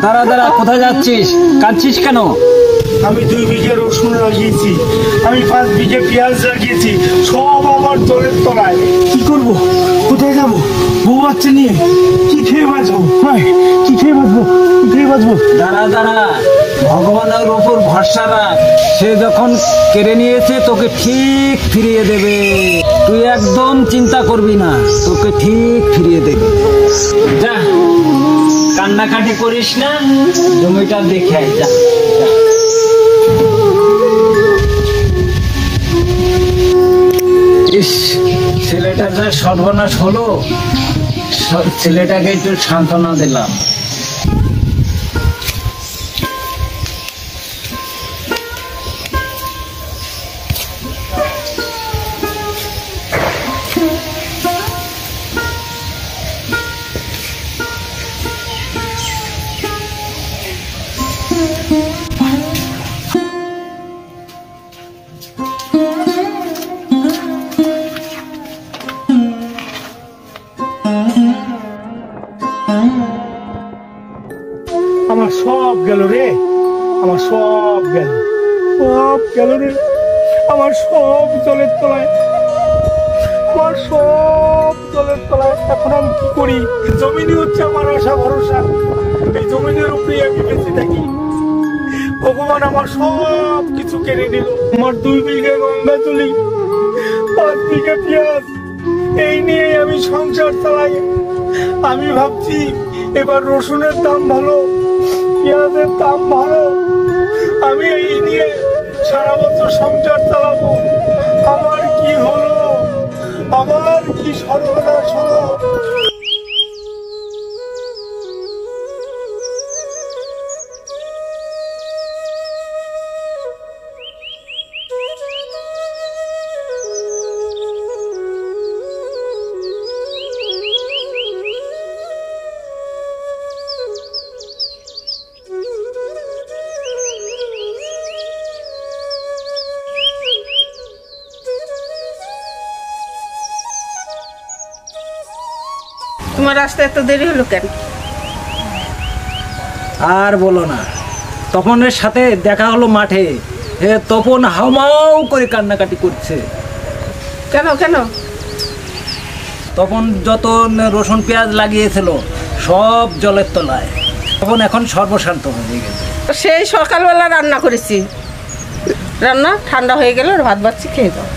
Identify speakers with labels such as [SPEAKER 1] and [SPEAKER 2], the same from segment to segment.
[SPEAKER 1] দাঁড়া দাঁড়া, কোথায় যাচ্ছিস? কাঁদছিস কেন?
[SPEAKER 2] আমি 2 বিঘে রসুন লাগিয়েছি, আমি 5 বিঘে পেঁয়াজ লাগিয়েছি, সব আমার জলের তলায়। কি করবো, কোথায় যাবো? বউ বাচ্চা নিয়ে কি খেয়ে বাঁচবো? কি খেয়ে বাঁচবো, কি খেয়ে বাঁচবো?
[SPEAKER 1] দাঁড়া দাঁড়া, ভগবানের উপর ভরসা রাখ। সে যখন কেড়ে নিয়েছে তোকে ঠিক ফিরিয়ে দেবে। তুই একদম চিন্তা করবি না, তোকে ঠিক ফিরিয়ে দেবে। যা, কান্নাকাটি করিস না, জমিটা দেখে আয়, যা। ইস, ছেলেটা যা সর্বনাশ হলো, ছেলেটাকে একটু সান্ত্বনা দিলাম।
[SPEAKER 2] আমার সব গেল রে, আমার সব গেল, সব গেল রে, আমার সব জলের তলায়, আমার সব জলের তলায়। এখন আমি কি করি? জমিনই হচ্ছে আমার আশা ভরসা, এই জমিনের উপরেই আমি বেঁচে থাকি। ভগবান আমার সব কিছু কেড়ে নিল। আমার 2 বিঘে গঙ্গা তুলি, 5 বিঘে পেঁয়াজ, এই নিয়ে আমি সংসার চালাই। আমি ভাবছি এবার রসুনের দাম ভালো, পেঁয়াজের দাম ভালো, আমি এই নিয়ে সারা বছর সংসার চালাবো। আমার কি হলো, আমার কি সর্বনাশ হলো।
[SPEAKER 3] তোমার রাস্তায় এত দেরি হলো কেন?
[SPEAKER 1] আর বলো না, তপনের সাথে দেখা হলো মাঠে। তপন হাউমাউ করে কান্নাকাটি করছে।
[SPEAKER 3] কেন কেন?
[SPEAKER 1] তপন যত রসুন পেঁয়াজ লাগিয়েছিল সব জলের তলায়। তখন এখন সর্বশান্ত হয়ে গেছে।
[SPEAKER 3] সেই সকালবেলা রান্না করেছি, রান্না ঠান্ডা হয়ে গেল, ভাত বাচ্চি খেয়ে দাও।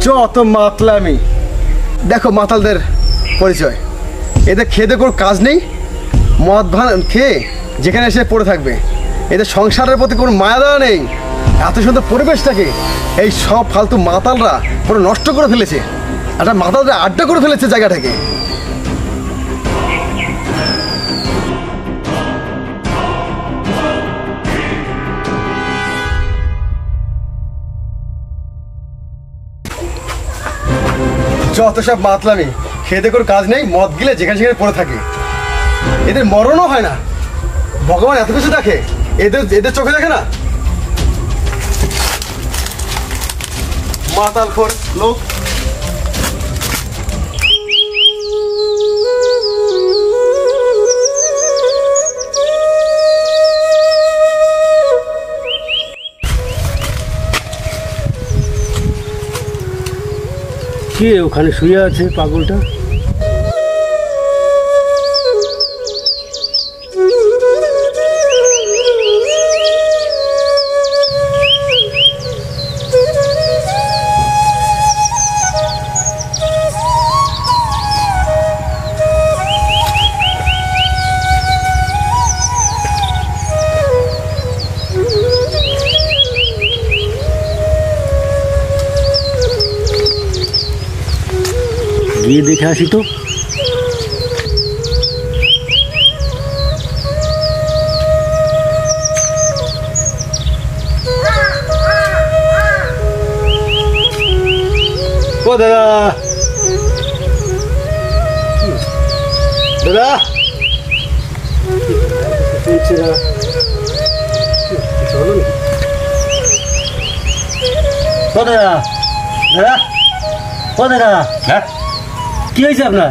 [SPEAKER 4] যত মাতলামি, দেখো মাতালদের পরিচয়। এদের খেতে কোনো কাজ নেই, মদ ভান খেয়ে যেখানে এসে পড়ে থাকবে। এদের সংসারের প্রতি কোনো মায়া দেওয়া নেই। এত সুন্দর পরিবেশটাকে এই সব ফালতু মাতালরা পুরো নষ্ট করে ফেলেছে। একটা মাতালরা আড্ডা করে ফেলেছে জায়গাটাকে। যত সব মাতলামি, খেতে কোনো কাজ নেই, মদ গিলে যেখানে সেখানে পড়ে থাকে। এদের মরণও হয় না। ভগবান এত কিছু দেখে, এদের চোখে দেখে না? মাতালখোর লোক।
[SPEAKER 2] কে ওখানে শুয়ে আছে পাগলটা? গিয়ে দেখে আসি তো। ও দাদা, দাদা শুনছি না, ও দাদা, দাদা, ও দাদা, হ্যাঁ কি হয়েছে আপনার?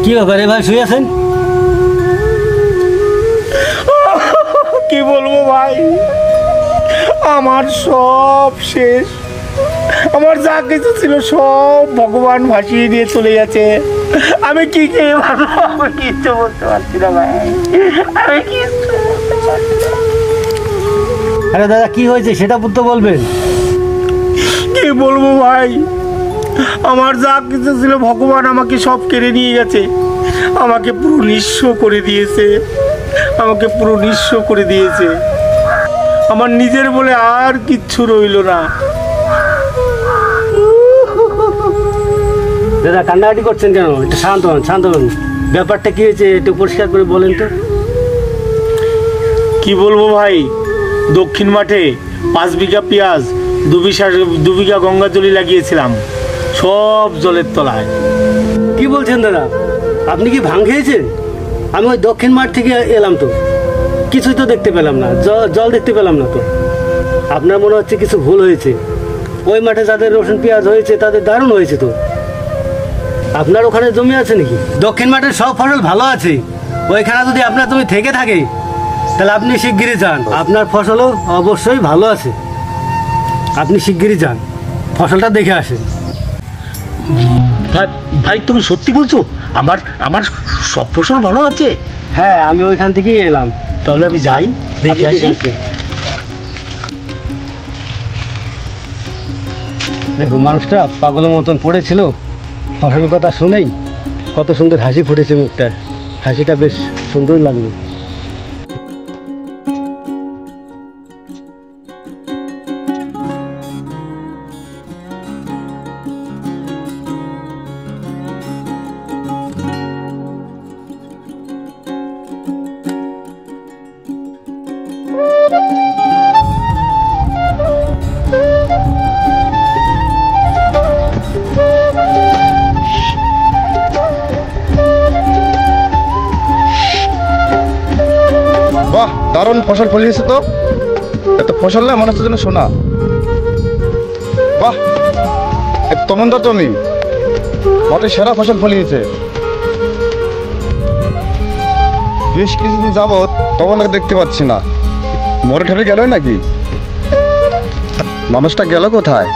[SPEAKER 2] কি ব্যাপারে ভাই শুয়ে আছেন?
[SPEAKER 5] কি বলবো ভাই, আমার সব শেষ। আমার যা কিছু ছিল সব ভগবান ভাসিয়ে দিয়ে চলে গেছে। আমি কি খেয়ে ভালো, আমি কিচ্ছু বলতে পারছি না ভাই, আমি কিচ্ছু বলতে পারছি না।
[SPEAKER 2] আরে দাদা কি হয়েছে সেটা তো বলবেন।
[SPEAKER 5] কি বলবো ভাই, আমার যা কিছু ছিল ভগবান আমাকে সব কেড়ে নিয়ে গেছে। আমাকে পুরো নিঃস্ব করে দিয়েছে, আমাকে পুরো নিঃস্ব করে দিয়েছে। আমার নিজের বলে আর কিচ্ছু রইল না।
[SPEAKER 2] দাদা কান্নাকাটি করছেন কেন? একটু শান্ত হন, শান্ত হন। ব্যাপারটা কি হয়েছে একটু পরিষ্কার করে বলেন তো।
[SPEAKER 5] কি বলবো ভাই, দক্ষিণ মাঠে 5 বিঘা পেঁয়াজ, 2 বিঘা গঙ্গা জলি লাগিয়েছিলাম, সব জলের তলায়।
[SPEAKER 2] কি বলছেন দাদা, আপনি কি ভাঙ খেয়েছেন? আমি ওই দক্ষিণ মাঠ থেকে এলাম তো, কিছুই তো দেখতে পেলাম না, জল দেখতে পেলাম না তো। আপনার মনে হচ্ছে কিছু ভুল হয়েছে। ওই মাঠে যাদের রসুন পেঁয়াজ হয়েছে তাদের দারুণ হয়েছে তো। আপনার ওখানে জমি আছে নাকি? দক্ষিণ মাঠের সব ফসল ভালো আছে, ওইখানে যদি আপনার জমি থেকে থাকে তাহলে আপনি শিগগিরই যান, আপনার ফসলও অবশ্যই ভালো আছে। আপনি শিগগিরই যান, ফসলটা দেখে আসেন।
[SPEAKER 5] ভাই ভাই তুমি সত্যি বলছো? আমার আমার সব ফসল ভালো আছে?
[SPEAKER 2] হ্যাঁ আমি ওইখান থেকেই এলাম।
[SPEAKER 5] তাহলে আমি যাই, দেখে আসি।
[SPEAKER 2] দেখো মানুষটা পাগলের মতন পড়েছিল, ফসলের কথা শুনেই কত সুন্দর হাসি ফুটেছে মুখটা, হাসিটা বেশ সুন্দর লাগলো।
[SPEAKER 4] বাহ, দারুণ ফসল ফলিয়েছে তো। এত ফসল না মনে হচ্ছে যেন সোনা। বাহ, তমন তো তুমি মোটে সেরা ফসল ফলিয়েছে। বেশ কিছুদিন যাবৎ তমনকে দেখতে পাচ্ছি না, মরে ঠরে গেল নাকি? মানুষটা গেল কোথায়?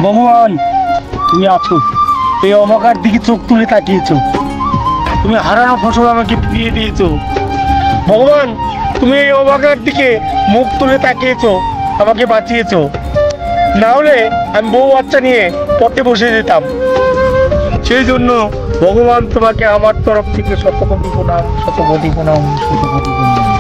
[SPEAKER 5] ভগবান তুমি আছো, এই অবাকার দিকে চোখ তুলে তাকিয়েছো, তুমি হারানো ফসল আমাকে ফিরিয়ে দিয়েছো। ভগবান তুমি এই অবাকার দিকে মুখ তুলে তাকিয়েছো, আমাকে বাঁচিয়েছো। না হলে আমি বউ বাচ্চা নিয়ে পথে বসে যেতাম। সেই জন্য ভগবান তোমাকে আমার তরফ থেকে শতকোটি প্রণাম, শতকোটি প্রণাম, শতকোটি প্রণাম।